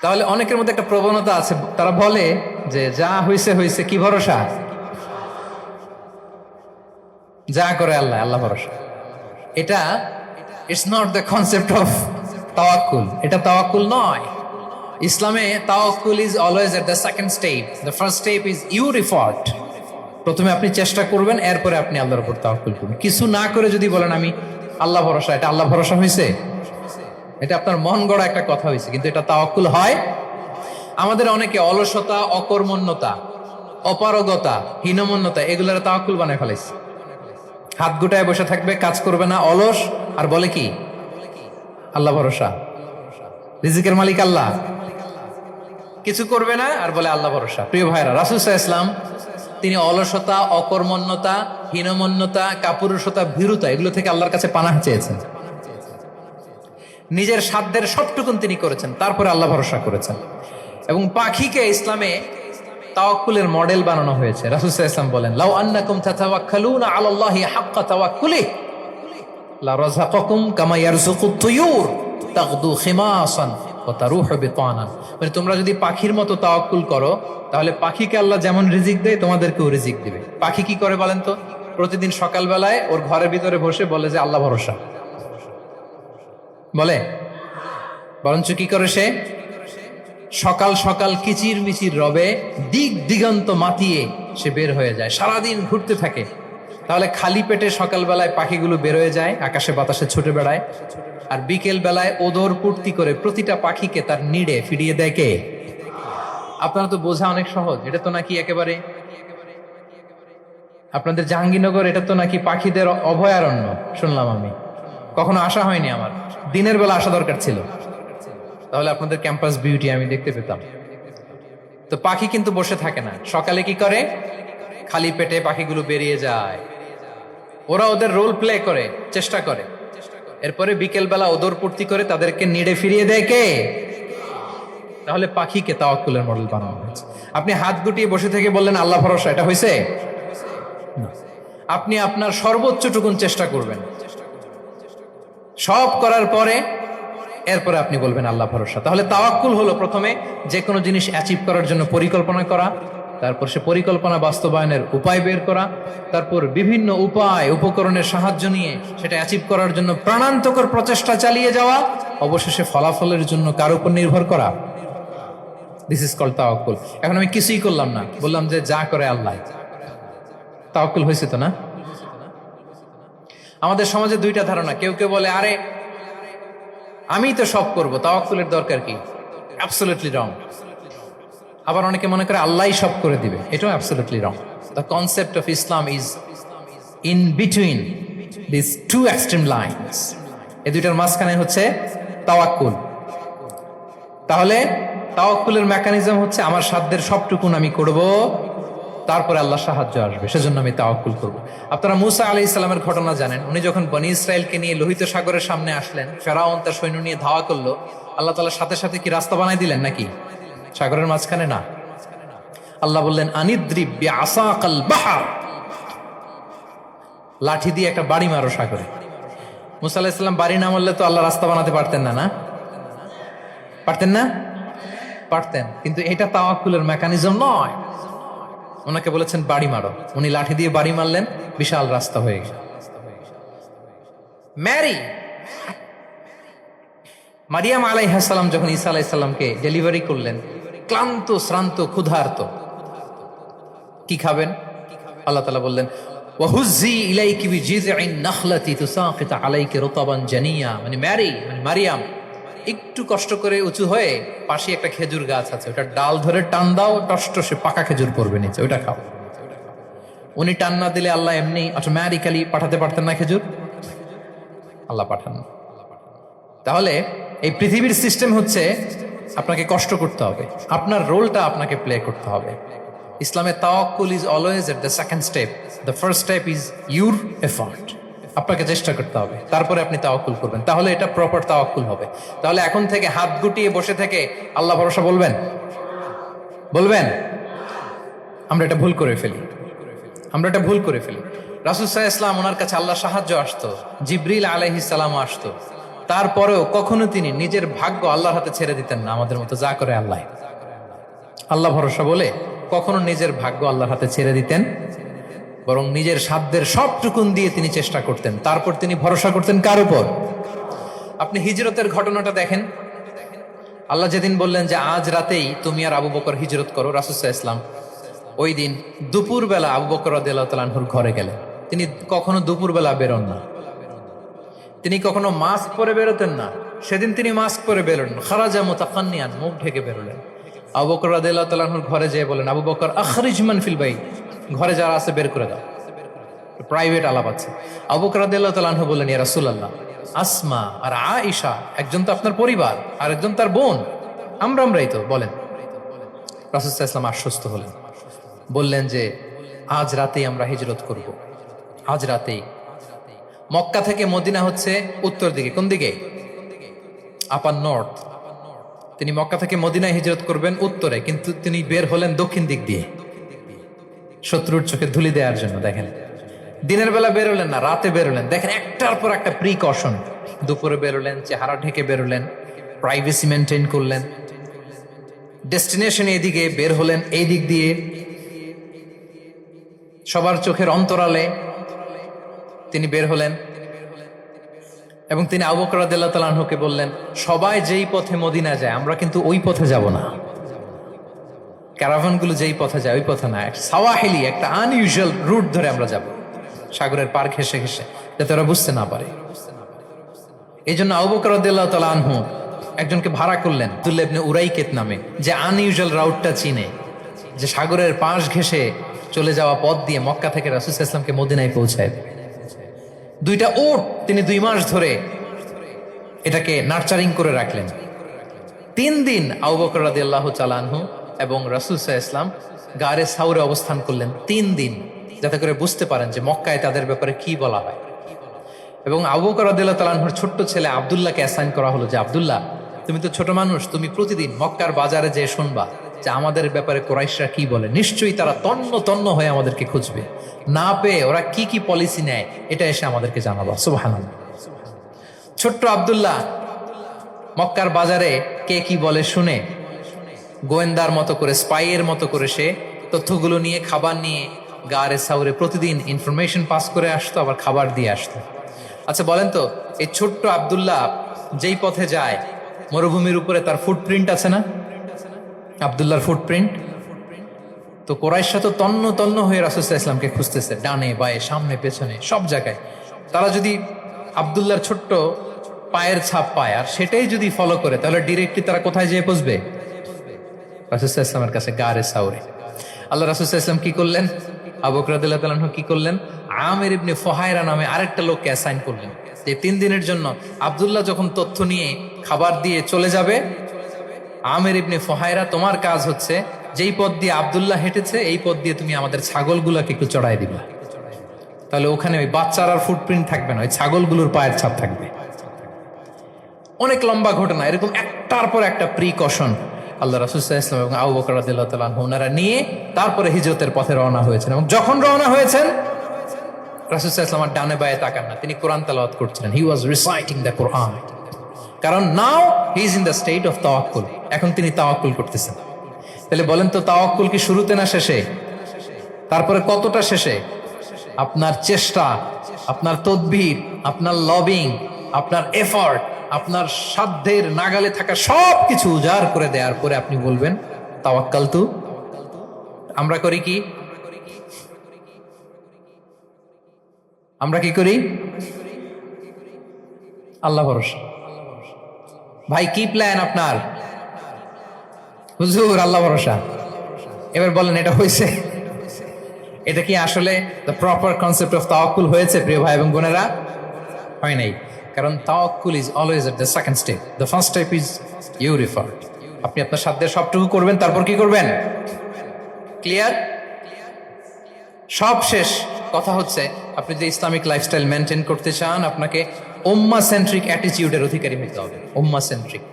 তাহলে অনেকের মধ্যে একটা প্রবণতা আছে, তারা বলে যে যা হইছে হইছে, কি ভরসা, যা করে আল্লাহ, আল্লাহ ভরসা। এটা it's not the concept of তাওয়াক্কুল, এটা তাওয়াক্কুল নয়। ইসলামে তাওয়াক্কুল is always at the second step. The first step is your effort. প্রথমে আপনি চেষ্টা করবেন, এরপরে আপনি আল্লাহর উপর তাওয়াক্কুল করবেন। কিছু না করে যদি বলেন আমি আল্লাহ ভরসা, এটা আল্লাহ ভরসা হয়েছে? এটা আপনার মন গড়া একটা কথা হয়েছে, কিন্তু এটা তাওয়াক্কুল হয়? আমাদের অনেকে অলসতা, অকর্মণ্যতা, অপারগতা, হীনমন্যতা এগুলোর তাওয়াক্কুল বানায় ফেলাইছে। হাত গুটায় বসে থাকবে, কাজ করবে না, অলস, আর বলে কি আল্লাহ ভরসা। রিজিকের মালিক আল্লাহ, কিছু করবে না আর বলে আল্লাহ ভরসা। প্রিয় ভাইরা, রাসূল সাল্লাল্লাহু আলাইহি ওয়াসাল্লাম তিনি অলসতা, অকর্মণ্যতা, হীনমন্যতা, কাপুরুষতা, ভীরুতা এগুলো থেকে আল্লাহর কাছে পানাহ চেয়েছেন। নিজের সাধ্যের সবটুকুন তিনি করেছেন, তারপরে আল্লাহ ভরসা করেছেন। এবং পাখিকে ইসলামে তাওয়াক্কুলের মডেল বানানো হয়েছে। রাসূল সাল্লাল্লাহু আলাইহি ওয়াসাল্লাম বলেন, লাউ আন্নাকুম তাতাওয়াক্কালুনা আলাল্লাহি হাক্কা তাওয়াক্কুলিহি লা রাযাকাকুম কামা ইয়ারযুকুত তুয়ুর তাগদু খিমাসান ওয়া তারুহু বিতানান। মানে তোমরা যদি পাখির মতো তাওয়াক্কুল করো, তাহলে পাখিকে আল্লাহ যেমন রিজিক দেয় তোমাদেরকেও রিজিক দিবে। পাখি কি করে বলেন তো? প্রতিদিন সকালবেলায় ওর ঘরের ভিতরে বসে বলে যে আল্লাহ ভরসা বলে, বরঞ্চ কি করে সে সকাল সকাল কিচির মিচির রবে দিক দিগন্ত মাতিয়ে সে বের হয়ে যায়, সারাদিন ঘুরতে থাকে। তাহলে খালি পেটে সকালবেলায় পাখিগুলো বের হয়ে যায়, আকাশে বাতাসে ছুটে বেড়ায়, আর বিকেল বেলায় ওদর পূর্তি করে প্রতিটা পাখিকে তার নিড়ে ফিরিয়ে দেয় কে? আপনারা তো বোঝা অনেক সহজ। এটা তো নাকি একেবারে আপনাদের জাহাঙ্গীরনগর, এটা তো নাকি পাখিদের অভয়ারণ্য শুনলাম আমি, কখনো আসা হয়নি আমার, দিনের বেলা আসা দরকার ছিল, তাহলে আপনাদের ক্যাম্পাস বিউটি আমি দেখতে পেতাম। তো পাখি কিন্তু বসে থাকে না, সকালে কি করে? খালি পেটে পাখিগুলো বেরিয়ে যায়, ওরা ওদের রোল প্লে করে, চেষ্টা করে, এরপরে বিকেল বেলা ওদর পূর্তি করে তাদেরকে নিড়ে ফিরিয়ে দেয় কে? তাহলে পাখিকে তাওয়াক্কুলের মডেল বানানো হয়েছে। আপনি হাত গুটিয়ে বসে থেকে বললেন আল্লাহ ভরসা, এটা হয়েছে? আপনি আপনার সর্বোচ্চটুকুন চেষ্টা করবেন, সব করার পরে এরপরে আপনি বলবেন আল্লাহ ভরসা। তাহলে তাওয়াক্কুল হলো প্রথমে যে কোনো জিনিস অ্যাচিভ করার জন্য পরিকল্পনা করা, তারপর সে পরিকল্পনা বাস্তবায়নের উপায় বের করা, তারপর বিভিন্ন উপায় উপকরণের সাহায্য নিয়ে সেটা অ্যাচিভ করার জন্য প্রাণান্তকর প্রচেষ্টা চালিয়ে যাওয়া, অবশেষে ফলাফলের জন্য কার উপর নির্ভর করা। দিস ইজ কল্ড তাওয়াক্কুল। এখন আমি কিছুই করলাম না, বললাম যে যা করে আল্লাহ, তাওয়াক্কুল হয়েছে তো না? আমাদের সমাজে দুইটা ধারণা। কেউ কেউ বলে আরে আমি তো সব করব, তাওয়াক্কুলের দরকার কি? Absolutely wrong. আবার অনেকে মনে করে আল্লাহই সব করে দিবে, এটাও absolutely wrong. The concept of Islam is in between this two extreme lines. এই দুইটার মাঝখানে হচ্ছে তাওয়াক্কুল। তাহলে তাওয়াক্কুলের মেকানিজম হচ্ছে আমার সাধ্যের সবটুকুন আমি করব, তারপরে আল্লাহ সাহায্য আসবে, সেজন্য আমি তাওয়াক্কুল করব। আপনারা মূসা আলাইহিস সালামের ঘটনা জানেন। উনি যখন বনী ইসরায়েলকে নিয়ে লোহিত সাগরের সামনে আসলেন, ফেরাউন তার সৈন্য নিয়ে ধাওয়া করলো, আল্লাহ তাআলা সাথে সাথে কি রাস্তা বানাই দিলেন নাকি? সাগরের মাঝখানে না। আল্লাহ বললেন আনিদ্রিব বিআসাকাল বাহর, লাঠি দিয়ে একটা বাড়ি মারো সাগরে। মূসা আলাইহিস সালাম বাড়ি না মারলে তো আল্লাহ রাস্তা বানাতে পারতেন না, না পারতেন না? পারতেন, কিন্তু এটা তাওয়াক্কুলের মেকানিজম নয়। ওনাকে বলেছেন বাড়ি মারো, উনি লাঠি দিয়ে বাড়ি মারলেন, বিশাল রাস্তা হয়ে গেল। মারিয়াম আলাইহিস সালাম যখন ঈসা আলাইহিস সালামকে ডেলিভারি করলেন, ক্লান্ত শ্রান্ত ক্ষুধার্ত, কি খাবেন? আল্লাহ তাআলা বললেন ওয়াহুজ্জি ইলাইকি বিজিযইন নাখলাতি তুসাকিত আলাইকি রুতাবান জানিয়া। মানে মারিয়াম, একটু কষ্ট করে উঁচু হয়ে পাশে একটা খেজুর গাছ আছে, ওটা ডাল ধরে টান দাও, টসটসে পাকা খেজুর পড়বে নিচে, ওইটা খাও। উনি টান না দিলে আল্লাহ এমনি অটোমেটিক্যালি পাঠাতে পারতেন না খেজুর? আল্লাহ পাঠান। তাহলে এই পৃথিবীর সিস্টেম হচ্ছে আপনাকে কষ্ট করতে হবে, আপনার রোলটা আপনাকে প্লে করতে হবে। ইসলামে তাওয়াক্কুল is always at the second step. The first step is your effort. আপনাকে চেষ্টা করতে হবে, তারপরে আপনি তাওয়াক্কুল করবেন, তাহলে এটা প্রপার তাওয়াক্কুল হবে। তাহলে এখন থেকে হাত গুটিয়ে বসে থেকে আল্লাহ ভরসা বলবেন? আমরা এটা ভুল করে ফেলি। রাসূল সাল্লাল্লাহু আলাইহি ওয়াসাল্লাম, ওনার কাছে আল্লাহ সাহায্য আসতো, জিবরিল আলাইহিস সালাম আসতো, তারপরেও কখনো তিনি নিজের ভাগ্য আল্লাহর হাতে ছেড়ে দিতেন না। আমাদের মতো যা করে আল্লাহ, আল্লাহ ভরসা বলে কখনো নিজের ভাগ্য আল্লাহর হাতে ছেড়ে দিতেন, বরং নিজের সাধ্যের সবটুকুন দিয়ে তিনি চেষ্টা করতেন। তারপর তিনি ভরসা করতেন কার উপর? আপনি হিজরতের ঘটনাটা দেখেন। আল্লাহ যেদিন বললেন যে আজ রাতেই তুমি আর আবু বকর হিজরত করো, রাসূল সাল্লাল্লাহু আলাইহি ওয়াসাল্লাম ওই দিন দুপুরবেলা আবু বকর রাদিয়াল্লাহু তাআলা আনহুর ঘরে গেলেন। তিনি কখনো দুপুরবেলা বেরোন না, তিনি কখনো মাস্ক পরে বেরোতেন না। সেদিন তিনি মাস্ক পরে বেরোলেন, খারাজা মুতাকান্নিয়ান, মুখ ঢেকে বেরোলেন। আবু বকর রাদিয়াল্লাহু তাআলা আনহুর ঘরে যেয়ে বলেন, আবু বকর আখরিজ মান ফিল বাইত, ঘরে যারা আছে বের করে দাও, প্রাইভেট আলাপ আছে। আবু বকর রাদিয়াল্লাহু তাআলা আনহু বললেন, ইয়া রাসূলুল্লাহ, আসমা আর আয়েশা একজন তো আপনার পরিবার আর একজন তার বোন, আমরাই তো, বলেন। রাসূল সাল্লাল্লাহু আলাইহি ওয়াসাল্লাম আশ্বস্ত হলেন, বললেন যে আজ রাতেই আমরা হিজরত করব। আজ রাতেই। মক্কা থেকে মদিনা হচ্ছে উত্তর দিকে, কোন দিকে? আপার নর্থ। তিনি মক্কা থেকে মদিনায় হিজরত করবেন উত্তরে, কিন্তু তিনি বের হলেন দক্ষিণ দিক দিয়ে, শত্রুর চোখে ধুলি দেওয়ার জন্য। দেখেন, দিনের বেলা বেরোলেন না, রাতে বেরোলেন। দেখেন, একটার পর একটা প্রিকশন। দুপুরে বেরোলেন, চেহারা ঢেকে বেরোলেন, প্রাইভেসি মেনটেন করলেন। ডেস্টিনেশন এদিকে, বের হলেন এই দিক দিয়ে, সবার চোখের অন্তরালে তিনি বের হলেন। এবং তিনি আবু বকর রাদিয়াল্লাহু তাআলা আনহুকে বললেন, সবাই যেই পথে মদিনা যায় আমরা কিন্তু ওই পথে যাব না, ক্যারাভানগুলো যেই পথে যায় ওই পথে না, সাওয়াহিলি একটা আনইউজুয়াল রুট ধরে আমরা যাব, সাগরের পার ঘেঁষে ঘেঁষে, যাতে ওরা বুঝতে না পারে। এই জন্য আবু বকর রাদিয়াল্লাহু তাআলা আনহু একজনকে ভাড়া করলেন, আব্দুল্লাহ ইবনে উরাইকেত নামে, যে আনইউজুয়াল রাউটটা চিনে, যে সাগরের পাশ ঘেঁষে চলে যাওয়া পথ দিয়ে মক্কা থেকে রাসূল সাল্লাল্লাহু আলাইহি ওয়াসাল্লামকে মদিনায় পৌঁছায়। দুইটা উট তিনি 2 মাস ধরে এটাকে নার্চারিং করে রাখলেন। 3 দিন আবু বকর রাদিয়াল্লাহু তাআলা আনহু এবং রাসূল সাল্লাল্লাহু আলাইহি ওয়াসাল্লাম গারে সাউরে অবস্থান করলেন 3 দিন, যাতে করে বুঝতে পারেন যে মক্কায় তাদের ব্যাপারে কি বলা হয়। এবং আবু বকর রাদিয়াল্লাহু তাআলা আনহুর ছোট্ট ছেলে আব্দুল্লাহকে অ্যাসাইন করা হলো যে, আব্দুল্লাহ, তুমি তো ছোট মানুষ, তুমি প্রতিদিন মক্কার বাজারে যেয়ে শুনবা যে আমাদের ব্যাপারে কুরাইশরা কি বলে। নিশ্চয়ই তারা তন্ন তন্ন হয়ে আমাদেরকে খুঁজবে, না পেয়ে ওরা কি কি পলিসি নেয় এটা এসে আমাদেরকে জানাবা। সুবহানাল্লাহ। ছোট্ট আব্দুল্লাহ মক্কার বাজারে কে কি বলে শুনে গোয়েন্দার মতো করে, স্পাইয়ের মতো করে সে তথ্যগুলো নিয়ে, খাবার নিয়ে গারে সাউরে প্রতিদিন ইনফরমেশন পাস করে আসতো, আবার খাবার দিয়ে আসতো। আচ্ছা বলেন তো, এই ছোট্ট আব্দুল্লাহ যেই পথে যায়, মরুভূমির উপরে তার ফুটপ্রিন্ট আছে না? আব্দুল্লাহর ফুটপ্রিন্ট। তো কুরাইশরা তো তন্ন তন্ন হয়ে রাসূল সাল্লাল্লাহু আলাইহি ওয়াসাল্লামকে খুঁজতেছে, ডানে বায়ে, সামনে পেছনে, সব জায়গায়। তারা যদি আব্দুল্লাহর ছোট্ট পায়ের ছাপ পায় আর সেটাই যদি ফলো করে, তাহলে ডিরেক্টলি তারা কোথায় যেয়ে পৌঁছবে? রাসূল সাল্লাল্লাহু আলাইহি ওয়াসাল্লামের কাছে, গারে সাউরে। আল্লাহ রাসূল সাল্লাল্লাহু আলাইহি ওয়াসাল্লাম কি করলেন? আবু বকর রাদিয়াল্লাহু তাআলা আনহু কি করলেন? আমির ইবনে ফুহায়রা নামে আরেকটা লোককে অ্যাসাইন করলেন, যে 3 দিনের জন্য আব্দুল্লাহ যখন তথ্য নিয়ে খাবার দিয়ে চলে যাবে, আমির ইবনে ফুহায়রা, তোমার কাজ হচ্ছে যেই পথ দিয়ে আব্দুল্লাহ হেঁটেছে এই পথ দিয়ে তুমি আমাদের ছাগলগুলোকে একটু চড়াই দিবা। তাহলে ওখানে ওই বাচ্চার আর ফুটপ্রিন্ট থাকবে না, ওই ছাগলগুলোর পায়ের ছাপ থাকবে। অনেক লম্বা ঘটনা, এরকম একটার পর একটা প্রিকশন আল্লাহ রাসূল সাল্লাল্লাহু আলাইহি ওয়াসাল্লাম এবং আবু বকর রাদিয়াল্লাহু তাআলা আনহু ওনারা নিয়ে তারপরে হিজরতের পথে রওনা হয়েছেন। এবং যখন রওনা হয়েছেন, রাসূল সাল্লাল্লাহু আলাইহি ওয়াসাল্লাম ডানে বায়ে তাকান না, তিনি কোরআন তেলাওয়াত করছিলেন। হি ওয়াজ রিসাইটিং দ্য কোরআন, কারণ now he is in the state of তাওয়াক্কুল। এখন তিনি তাওয়াক্কুল করতেছেন। তাহলে বলেন তো, তাওয়াক্কুল কি শুরুতে না শেষে? তারপরে কতটা শেষে? আপনার চেষ্টা, আপনার তদবির, আপনার লবিং, আপনার এফর্ট, আপনার সাধ্যের নাগালে থাকা সব কিছু উজাড় করে দেওয়ার পরে আপনি বলবেন তাওয়াক্কালতু। আমরা করি কি? আমরা কি করি? আল্লাহ ভরসা। ভাই কি প্ল্যান আপনার? হুজুর আল্লাহ ভরসা। এবার বলেন, এটা হয়েছে? এটা কি আসলে দ্য প্রপার কনসেপ্ট অফ তাওয়াক্কুল হয়েছে প্রিয় ভাই এবং বোনেরা? হয় নাই। কারণ তাওয়াক্কুল is always at the second step. The first step is you refer. আপনি আপনার সাধ্যের সবটুকু করবেন, তারপর কি করবেন? ক্লিয়ার? সব শেষ। কথা হচ্ছে, আপনি যদি ইসলামিক লাইফস্টাইল মেনটেন করতে চান, আপনাকে উম্মাহ সেন্ট্রিক অ্যাটিটিউডের অধিকারী হতে হবে। উম্মাহ সেন্ট্রিক।